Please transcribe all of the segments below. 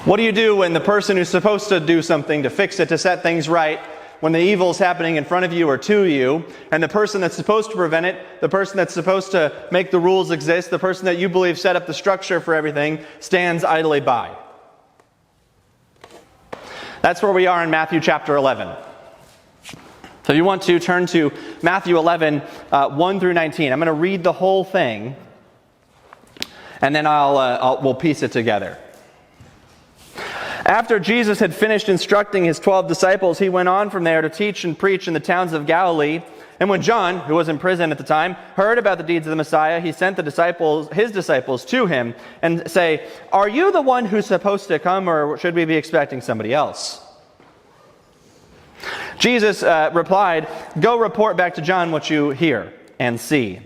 What do you do when the person who's supposed to do something to fix it, to set things right, when the evil is happening in front of you or to you, and the person that's supposed to prevent it, the person that's supposed to make the rules exist, the person that you believe set up the structure for everything, stands idly by? That's where we are in Matthew chapter 11. So if you want to turn to Matthew 11, 1 through 19. I'm going to read the whole thing, and then we'll piece it together. After Jesus had finished instructing his 12 disciples, he went on from there to teach and preach in the towns of Galilee. And when John, who was in prison at the time, heard about the deeds of the Messiah, he sent his disciples to him and say, "Are you the one who's supposed to come, or should we be expecting somebody else?" Jesus replied, "Go report back to John what you hear and see.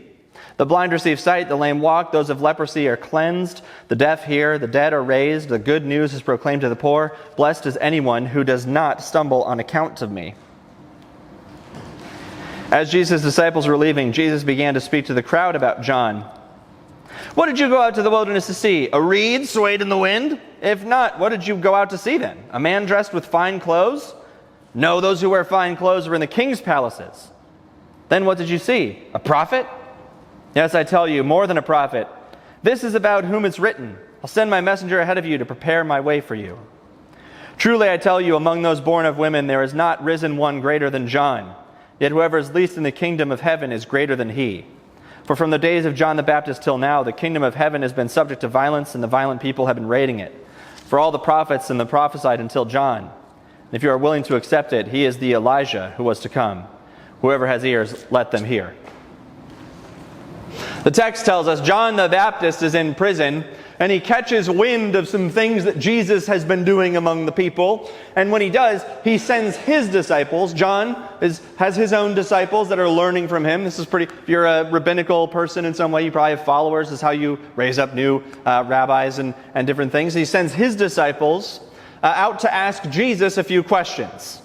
The blind receive sight, the lame walk, those of leprosy are cleansed, the deaf hear, the dead are raised, the good news is proclaimed to the poor. Blessed is anyone who does not stumble on account of me." As Jesus' disciples were leaving, Jesus began to speak to the crowd about John. "What did you go out to the wilderness to see? A reed swayed in the wind? If not, what did you go out to see then? A man dressed with fine clothes? No, those who wear fine clothes are in the king's palaces. Then what did you see? A prophet? Yes, I tell you, more than a prophet. This is about whom it's written, 'I'll send my messenger ahead of you to prepare my way for you.' Truly I tell you, among those born of women there is not risen one greater than John. Yet whoever is least in the kingdom of heaven is greater than he. For from the days of John the Baptist till now, the kingdom of heaven has been subject to violence, and the violent people have been raiding it. For all the prophets and the prophesied until John. And if you are willing to accept it, he is the Elijah who was to come. Whoever has ears, let them hear." The text tells us John the Baptist is in prison, and he catches wind of some things that Jesus has been doing among the people. And when he does, he sends his disciples. John has his own disciples that are learning from him. This is pretty, if you're a rabbinical person in some way, you probably have followers. This is how you raise up new rabbis and different things. He sends his disciples out to ask Jesus a few questions.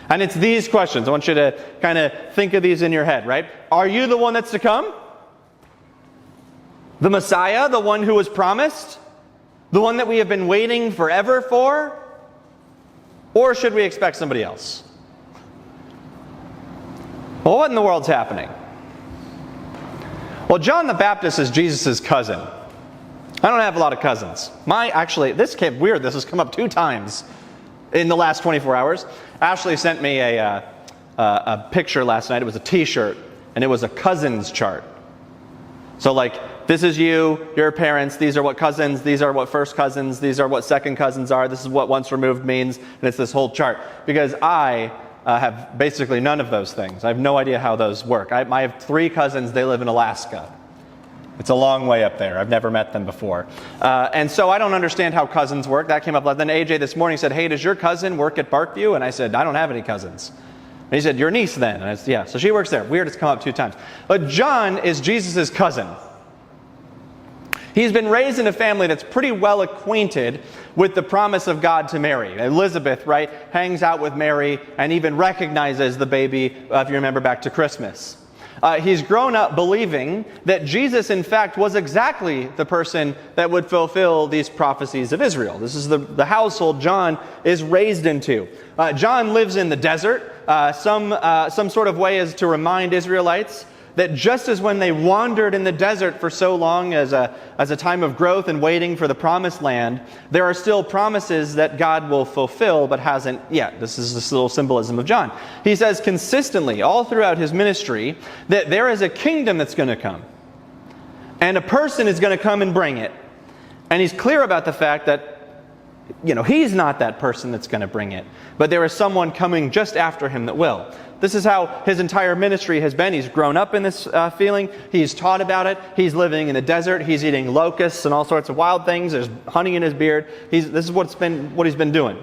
And it's these questions. I want you to kind of think of these in your head, right? Are you the one that's to come? The Messiah, the one who was promised? The one that we have been waiting forever for? Or should we expect somebody else? Well, what in the world's happening? Well, John the Baptist is Jesus' cousin. I don't have a lot of cousins. This came weird. This has come up 2 times in the last 24 hours. Ashley sent me a picture last night. It was a t-shirt, and it was a cousins chart. So this is you, your parents, these are what cousins, these are what first cousins, these are what second cousins are, this is what once removed means, and it's this whole chart. Because I have basically none of those things. I have no idea how those work. I have 3 cousins, they live in Alaska. It's a long way up there. I've never met them before. And so I don't understand how cousins work. That came up. Then AJ this morning said, "Hey, does your cousin work at Parkview?" And I said, "I don't have any cousins." And he said, "Your niece then?" And I said, "Yeah." So she works there. Weird, it's come up 2 times. But John is Jesus' cousin. He's been raised in a family that's pretty well acquainted with the promise of God to Mary. Elizabeth, right, hangs out with Mary and even recognizes the baby, if you remember back to Christmas. He's grown up believing that Jesus, in fact, was exactly the person that would fulfill these prophecies of Israel. This is the household John is raised into. John lives in the desert. Some sort of way is to remind Israelites that just as when they wandered in the desert for so long as a time of growth and waiting for the promised land, there are still promises that God will fulfill but hasn't yet. This is this little symbolism of John. He says consistently all throughout his ministry that there is a kingdom that's going to come. And a person is going to come and bring it. And he's clear about the fact that he's not that person that's going to bring it. But there is someone coming just after him that will. This is how his entire ministry has been. He's grown up in this feeling. He's taught about it. He's living in the desert. He's eating locusts and all sorts of wild things. There's honey in his beard. This is what he's been doing.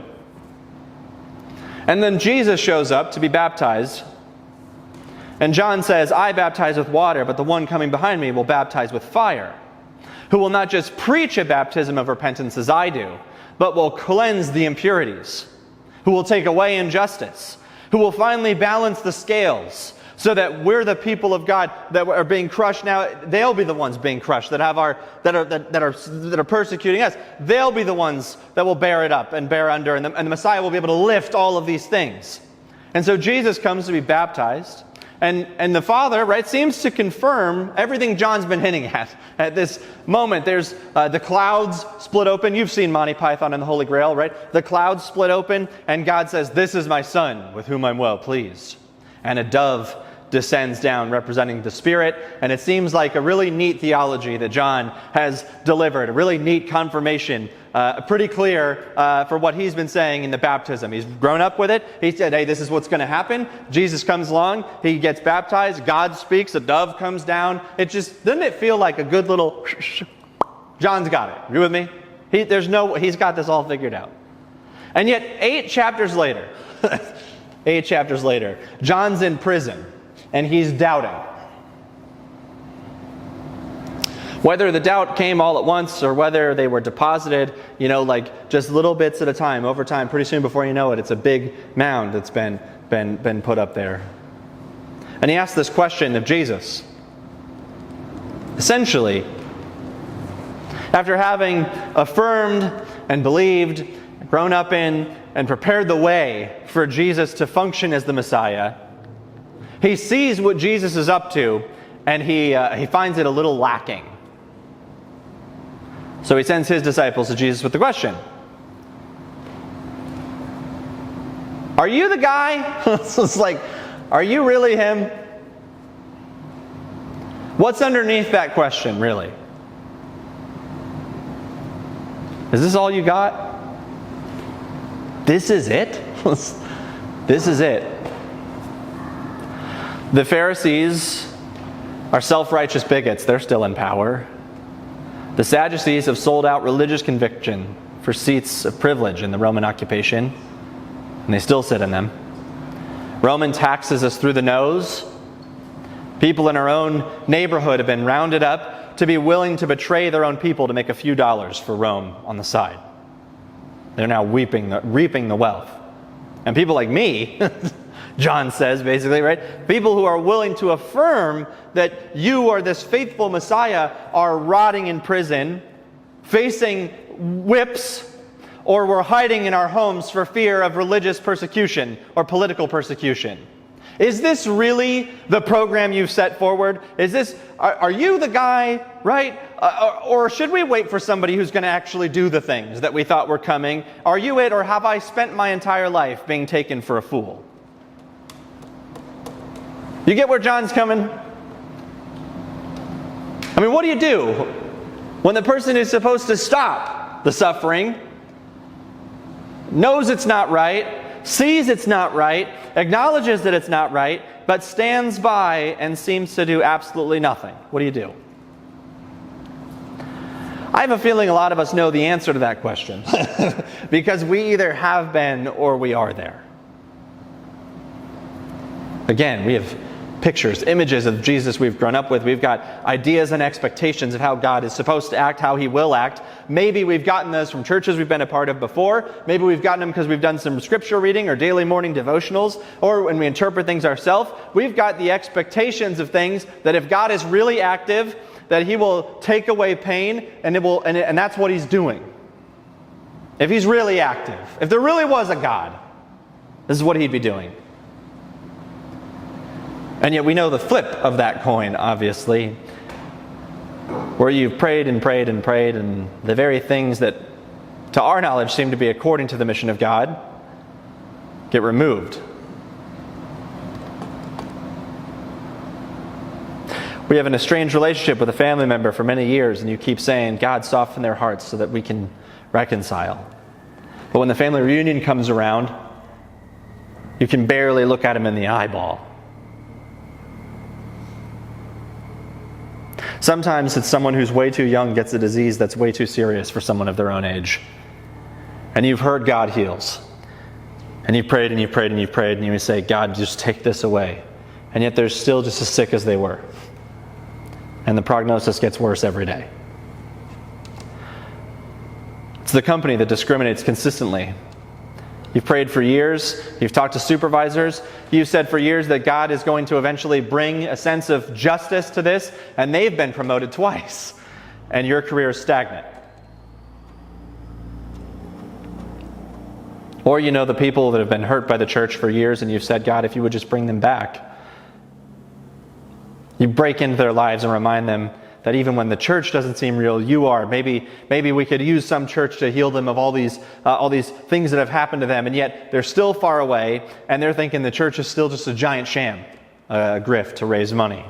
And then Jesus shows up to be baptized. And John says, "I baptize with water, but the one coming behind me will baptize with fire, who will not just preach a baptism of repentance as I do, but will cleanse the impurities, who will take away injustice, who will finally balance the scales so that we're the people of God that are being crushed now. They'll be the ones being crushed that are persecuting us. They'll be the ones that will bear it up and bear under, and the Messiah will be able to lift all of these things. And so Jesus comes to be baptized, and the Father, right, seems to confirm everything John's been hinting at this moment. There's the clouds split open. You've seen Monty Python and the Holy Grail, right? The clouds split open, and God says, "This is my Son, with whom I'm well pleased." And a dove descends down representing the Spirit, and it seems like a really neat theology that John has delivered, a really neat confirmation, pretty clear for what he's been saying in the baptism. He's grown up with it. He said, hey, this is what's going to happen. Jesus comes along, he gets baptized, God speaks, a dove comes down. Doesn't it feel like a good little, John's got it. You with me? He's got this all figured out. And yet 8 chapters later, John's in prison. And he's doubting. Whether the doubt came all at once or whether they were deposited, like just little bits at a time, over time, pretty soon before you know it, it's a big mound that's been put up there. And he asked this question of Jesus. Essentially, after having affirmed and believed, grown up in, and prepared the way for Jesus to function as the Messiah, he sees what Jesus is up to, and he finds it a little lacking. So he sends his disciples to Jesus with the question, are you the guy? It's like, are you really him? What's underneath that question, really? Is this all you got? This is it? This is it. The Pharisees are self-righteous bigots. They're still in power. The Sadducees have sold out religious conviction for seats of privilege in the Roman occupation, and they still sit in them. Roman taxes us through the nose. People in our own neighborhood have been rounded up to be willing to betray their own people to make a few dollars for Rome on the side. They're now reaping the wealth. And people like me, John says basically, right? People who are willing to affirm that you are this faithful Messiah are rotting in prison, facing whips, or we're hiding in our homes for fear of religious persecution or political persecution. Is this really the program you've set forward? Are you the guy, right? Or should we wait for somebody who's going to actually do the things that we thought were coming? Are you it, or have I spent my entire life being taken for a fool? You get where John's coming? I mean, what do when the person who's supposed to stop the suffering knows it's not right, sees it's not right, acknowledges that it's not right, but stands by and seems to do absolutely nothing? What do? I have a feeling a lot of us know the answer to that question because we either have been or we are there. Again, we have pictures, images of Jesus we've grown up with. We've got ideas and expectations of how God is supposed to act, how he will act. Maybe we've gotten those from churches we've been a part of before. Maybe we've gotten them because we've done some scripture reading or daily morning devotionals, or when we interpret things ourselves. We've got the expectations of things that if God is really active, that he will take away pain, and that's what he's doing. If he's really active, if there really was a God, this is what he'd be doing. And yet we know the flip of that coin, obviously, where you've prayed and prayed and prayed, and the very things that, to our knowledge, seem to be according to the mission of God, get removed. We have an estranged relationship with a family member for many years, and you keep saying, God, soften their hearts so that we can reconcile. But when the family reunion comes around, you can barely look at them in the eyeball. Sometimes it's someone who's way too young gets a disease that's way too serious for someone of their own age. And you've heard God heals. And you've prayed and you've prayed and you've prayed, and you say, God, just take this away. And yet they're still just as sick as they were. And the prognosis gets worse every day. It's the company that discriminates consistently You've prayed for years. You've talked to supervisors. You've said for years that God is going to eventually bring a sense of justice to this, and they've been promoted twice, and your career is stagnant. Or you know the people that have been hurt by the church for years, and you've said, God, if you would just bring them back. You break into their lives and remind them that even when the church doesn't seem real, you are. Maybe we could use some church to heal them of all these things that have happened to them, and yet they're still far away, and they're thinking the church is still just a giant sham, a grift to raise money.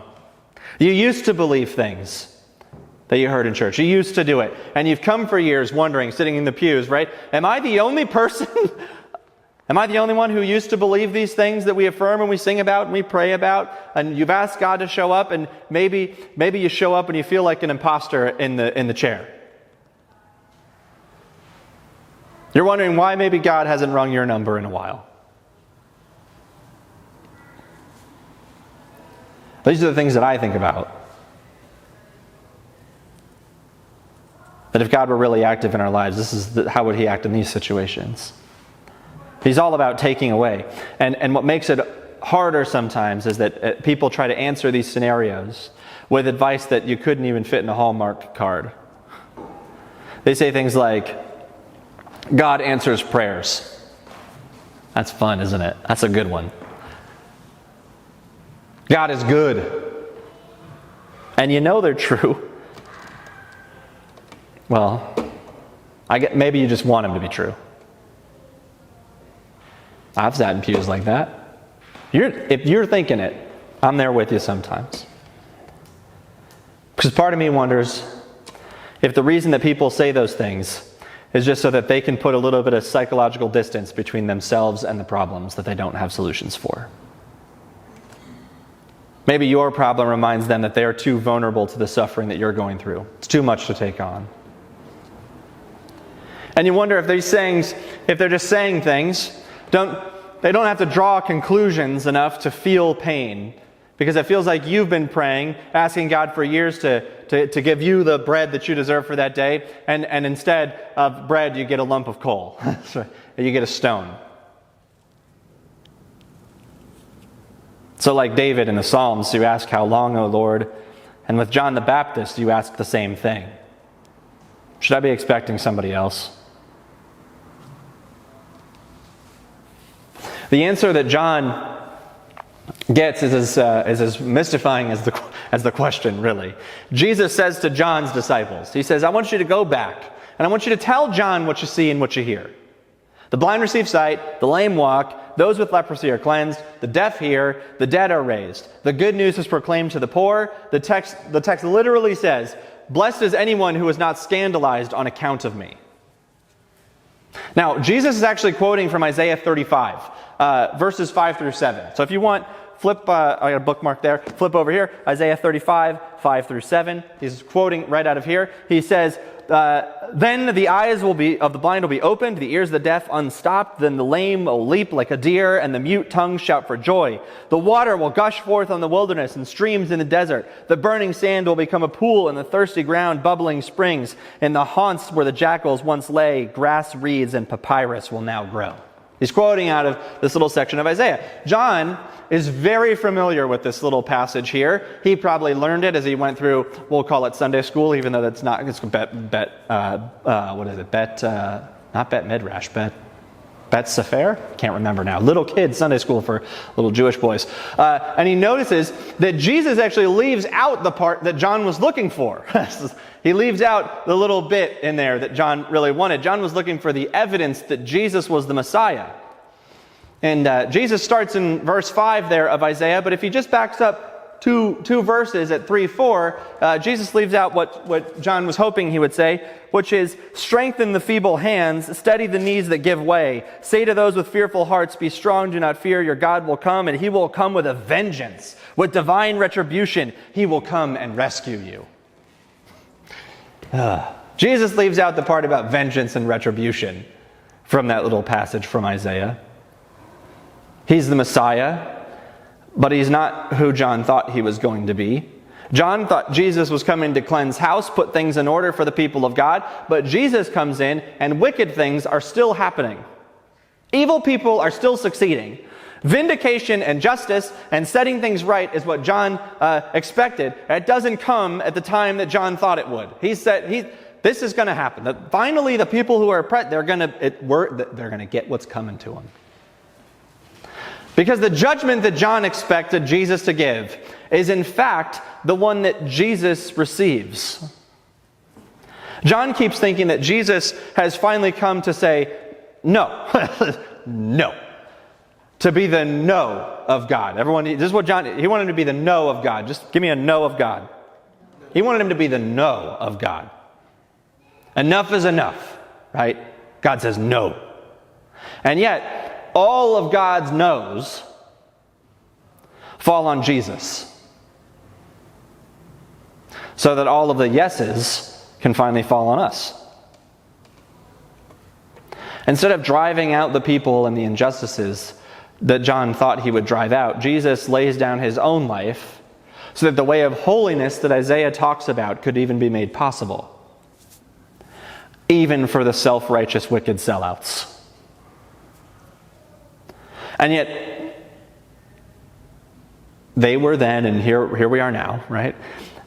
You used to believe things that you heard in church. You used to do it, and you've come for years wondering, sitting in the pews, right? Am I the only person? Am I the only one who used to believe these things that we affirm and we sing about and we pray about? And you've asked God to show up, and maybe you show up and you feel like an imposter in the chair. You're wondering why maybe God hasn't rung your number in a while. These are the things that I think about. That if God were really active in our lives, how would He act in these situations? He's all about taking away. And what makes it harder sometimes is that people try to answer these scenarios with advice that you couldn't even fit in a Hallmark card. They say things like, God answers prayers. That's fun, isn't it? That's a good one. God is good. And you know they're true. Well, maybe you just want Him to be true. I've sat in pews like that. If you're thinking it, I'm there with you sometimes. Because part of me wonders if the reason that people say those things is just so that they can put a little bit of psychological distance between themselves and the problems that they don't have solutions for. Maybe your problem reminds them that they are too vulnerable to the suffering that you're going through. It's too much to take on. And you wonder if they're just saying things, they don't have to draw conclusions enough to feel pain. Because it feels like you've been praying, asking God for years to give you the bread that you deserve for that day, and instead of bread, you get a lump of coal. You get a stone. So like David in the Psalms, you ask, how long, O Lord? And with John the Baptist, you ask the same thing. Should I be expecting somebody else? The answer that John gets is as mystifying as the question, really. Jesus says to John's disciples, He says, I want you to go back, and I want you to tell John what you see and what you hear. The blind receive sight, the lame walk, those with leprosy are cleansed, the deaf hear, the dead are raised. The good news is proclaimed to the poor. The text literally says, blessed is anyone who is not scandalized on account of me. Now, Jesus is actually quoting from Isaiah 35, verses 5 through 7. So if you want, flip, I got a bookmark there, flip over here, Isaiah 35, 5 through 7. He's quoting right out of here. He says, then the eyes of the blind will be opened, the ears of the deaf unstopped, then the lame will leap like a deer, and the mute tongues shout for joy. The water will gush forth on the wilderness and streams in the desert. The burning sand will become a pool, and the thirsty ground bubbling springs. In the haunts where the jackals once lay, grass, reeds, and papyrus will now grow. He's quoting out of this little section of Isaiah. John is very familiar with this little passage here. He probably learned it as he went through, we'll call it Sunday school, even though that's not, it's Bet Sefer? Can't remember now. Little kid Sunday school for little Jewish boys. And he notices that Jesus actually leaves out the part that John was looking for. He leaves out the little bit in there that John really wanted. John was looking for the evidence that Jesus was the Messiah. And Jesus starts in verse 5 there of Isaiah, but if he just backs up two verses at 3-4, Jesus leaves out what John was hoping he would say, which is, strengthen the feeble hands, steady the knees that give way. Say to those with fearful hearts, be strong, do not fear, your God will come, and He will come with a vengeance. With divine retribution, He will come and rescue you. Jesus leaves out the part about vengeance and retribution from that little passage from Isaiah. He's the Messiah, but He's not who John thought He was going to be. John thought Jesus was coming to cleanse house, put things in order for the people of God, but Jesus comes in and wicked things are still happening. Evil people are still succeeding. Vindication and justice and setting things right is what John expected. It doesn't come at the time that John thought it would. He said, this is going to happen. That finally, the people who are oppressed, they're going to get what's coming to them. Because the judgment that John expected Jesus to give is in fact the one that Jesus receives. John keeps thinking that Jesus has finally come to say, no, no. To be the no of God. Everyone, this is what John, he wanted him to be the no of God. Just give me a no of God. He wanted him to be the no of God. Enough is enough, right? God says no. And yet, all of God's no's fall on Jesus. So that all of the yeses can finally fall on us. Instead of driving out the people and the injustices that John thought he would drive out, Jesus lays down his own life so that the way of holiness that Isaiah talks about could even be made possible. Even for the self-righteous, wicked sellouts. And yet, they were then, and here we are now, right?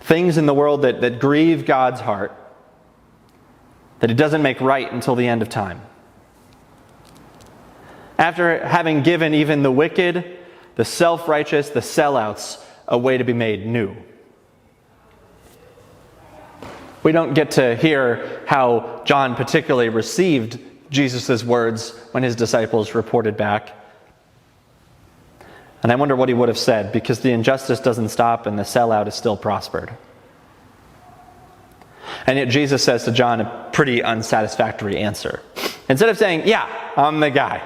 Things in the world that grieve God's heart, that it doesn't make right until the end of time. After having given even the wicked, the self-righteous, the sellouts, a way to be made new. We don't get to hear how John particularly received Jesus' words when his disciples reported back. And I wonder what he would have said, because the injustice doesn't stop and the sellout is still prospered. And yet Jesus says to John a pretty unsatisfactory answer. Instead of saying, yeah, I'm the guy,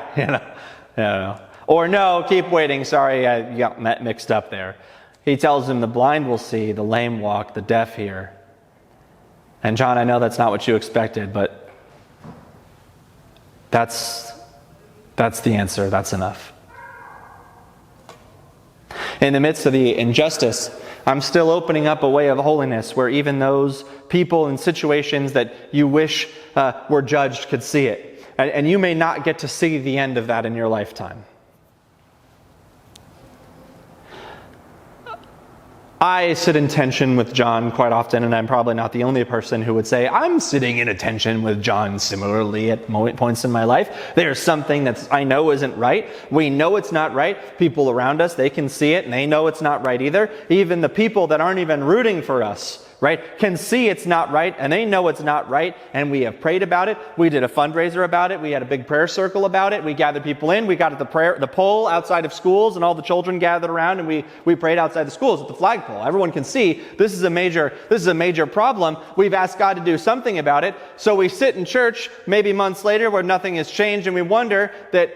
or no, keep waiting, sorry, I got mixed up there. He tells him the blind will see, the lame walk, the deaf hear. And John, I know that's not what you expected, but that's the answer, that's enough. In the midst of the injustice, I'm still opening up a way of holiness where even those people in situations that you wish were judged could see it. And you may not get to see the end of that in your lifetime. I sit in tension with John quite often, and I'm probably not the only person who would say, I'm sitting in a tension with John similarly at points in my life. There's something that I know isn't right. We know it's not right. People around us, they can see it, and they know it's not right either. Even the people that aren't even rooting for us, right, can see it's not right, and they know it's not right, and we have prayed about it. We did a fundraiser about it. We had a big prayer circle about it. We gathered people in. We got at the pole outside of schools, and all the children gathered around, and we prayed outside the schools at the flagpole. Everyone can see this is a major problem. We've asked God to do something about it. So we sit in church maybe months later where nothing has changed, and we wonder that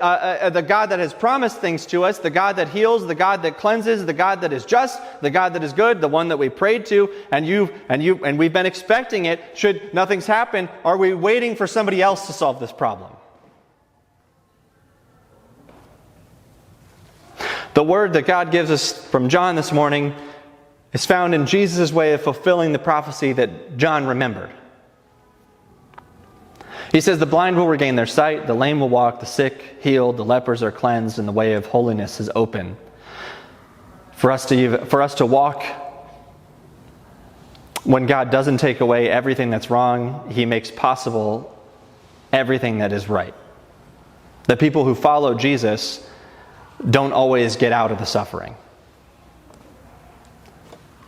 the God that has promised things to us, the God that heals, the God that cleanses, the God that is just, the God that is good, the one that we prayed to, and we've been expecting it. Should nothing's happened, are we waiting for somebody else to solve this problem? The word that God gives us from John this morning is found in Jesus' way of fulfilling the prophecy that John remembered. He says, the blind will regain their sight, the lame will walk, the sick healed, the lepers are cleansed, and the way of holiness is open. For us to walk when God doesn't take away everything that's wrong, He makes possible everything that is right. The people who follow Jesus don't always get out of the suffering.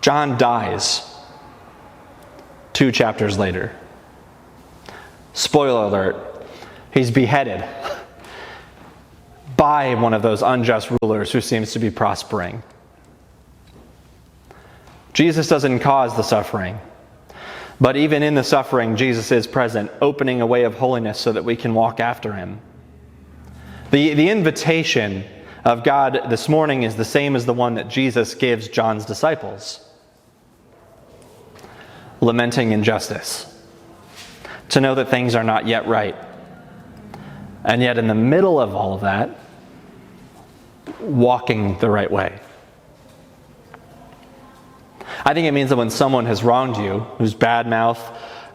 John dies 2 chapters later. Spoiler alert, he's beheaded by one of those unjust rulers who seems to be prospering. Jesus doesn't cause the suffering, but even in the suffering, Jesus is present, opening a way of holiness so that we can walk after Him. The invitation of God this morning is the same as the one that Jesus gives John's disciples. Lamenting injustice. To know that things are not yet right. And yet in the middle of all of that, walking the right way. I think it means that when someone has wronged you, who's bad-mouthed,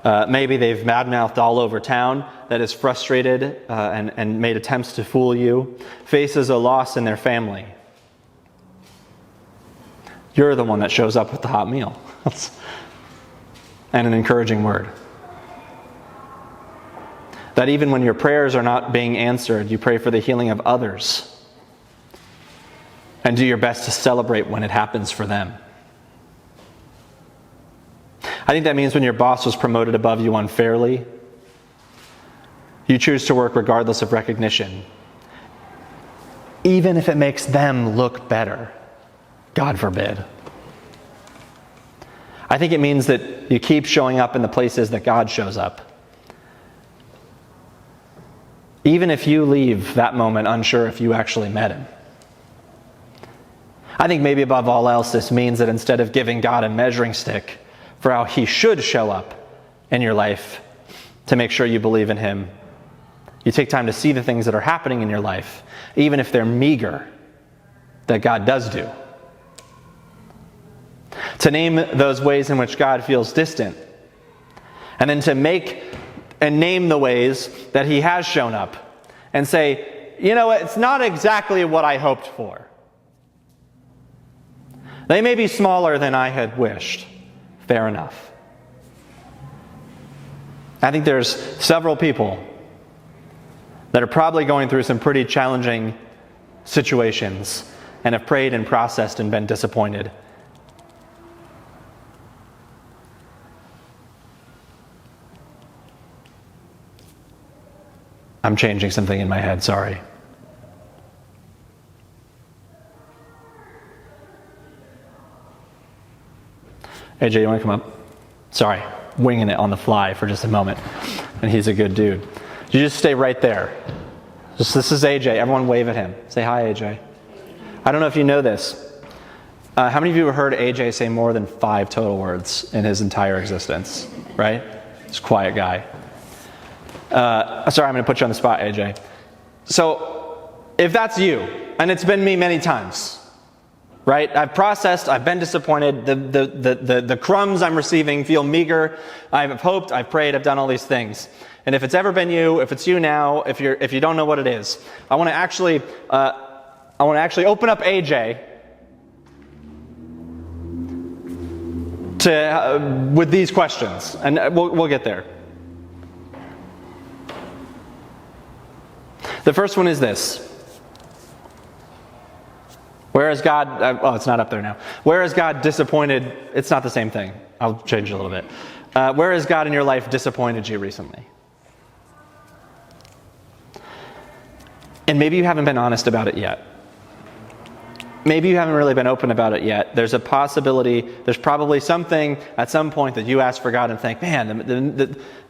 Maybe they've mad-mouthed all over town, that is frustrated and made attempts to fool you, faces a loss in their family. You're the one that shows up with the hot meal and an encouraging word. That even when your prayers are not being answered, you pray for the healing of others and do your best to celebrate when it happens for them. I think that means when your boss was promoted above you unfairly, you choose to work regardless of recognition, even if it makes them look better. God forbid. I think it means that you keep showing up in the places that God shows up. Even if you leave that moment unsure if you actually met him. I think maybe above all else, this means that instead of giving God a measuring stick for how he should show up in your life to make sure you believe in him, you take time to see the things that are happening in your life, even if they're meager, that God does do. To name those ways in which God feels distant, and then to make and name the ways that he has shown up and say, you know, it's not exactly what I hoped for. They may be smaller than I had wished. Fair enough. I think there's several people that are probably going through some pretty challenging situations and have prayed and processed and been disappointed. I'm changing something in my head, sorry. AJ, you want to come up? Sorry, winging it on the fly for just a moment. And he's a good dude. You just stay right there. This is AJ. Everyone wave at him. Say hi, AJ. I don't know if you know this. How many of you have heard AJ say more than 5 total words in his entire existence? Right? He's a quiet guy. Sorry, I'm going to put you on the spot, AJ. So, if that's you, and it's been me many times, right? I've processed, I've been disappointed, the crumbs I'm receiving feel meager, I've hoped, I've prayed, I've done all these things. And if it's ever been you, if it's you now, if you don't know what it is, I want to actually open up AJ with these questions, and we'll get there. The first one is this. Where is God... it's not up there now. Where is God disappointed... It's not the same thing. I'll change it a little bit. Where has God in your life disappointed you recently? And maybe you haven't been honest about it yet. Maybe you haven't really been open about it yet. There's a possibility, there's probably something at some point that you ask for God and think, man,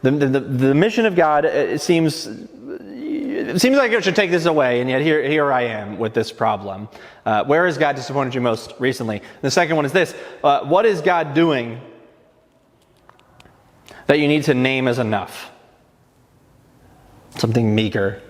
the mission of God, it seems like it should take this away, and yet here I am with this problem. Where has God disappointed you most recently? The second one is this. What is God doing that you need to name as enough? Something meager.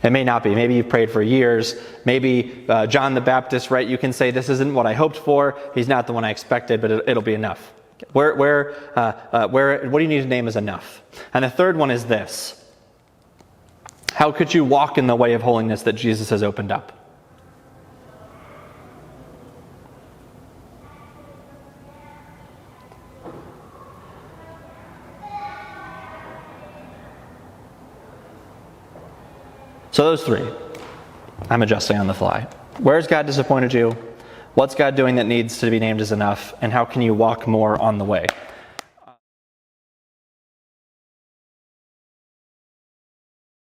It may not be. Maybe you've prayed for years. Maybe John the Baptist, right? You can say, this isn't what I hoped for. He's not the one I expected, but it'll be enough. What do you need to name as enough? And the third one is this. How could you walk in the way of holiness that Jesus has opened up? So those 3. I'm adjusting on the fly. Where has God disappointed you? What's God doing that needs to be named as enough? And how can you walk more on the way?